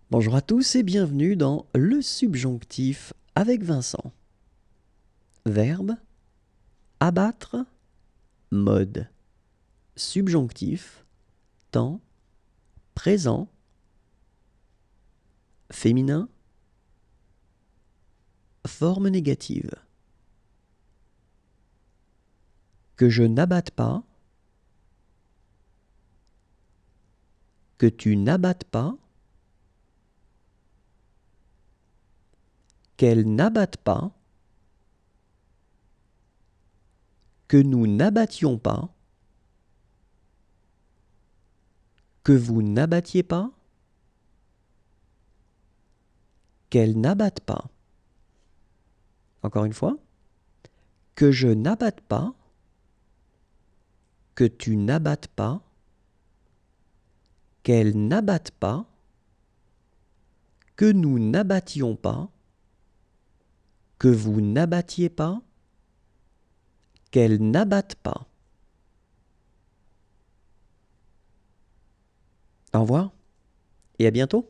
Bonjour à tous et bienvenue dans le subjonctif avec Vincent. Verbe, abattre, mode. Subjonctif, temps, présent, féminin, forme négative. Que je n'abatte pas, que tu n'abattes pas, qu'elle n'abatte pas, que nous n'abattions pas, que vous n'abattiez pas, qu'elle n'abatte pas. Encore une fois, que je n'abatte pas, que tu n'abattes pas, qu'elle n'abatte pas, que nous n'abattions pas, que vous n'abattiez pas, qu'elle n'abatte pas. Au revoir et à bientôt.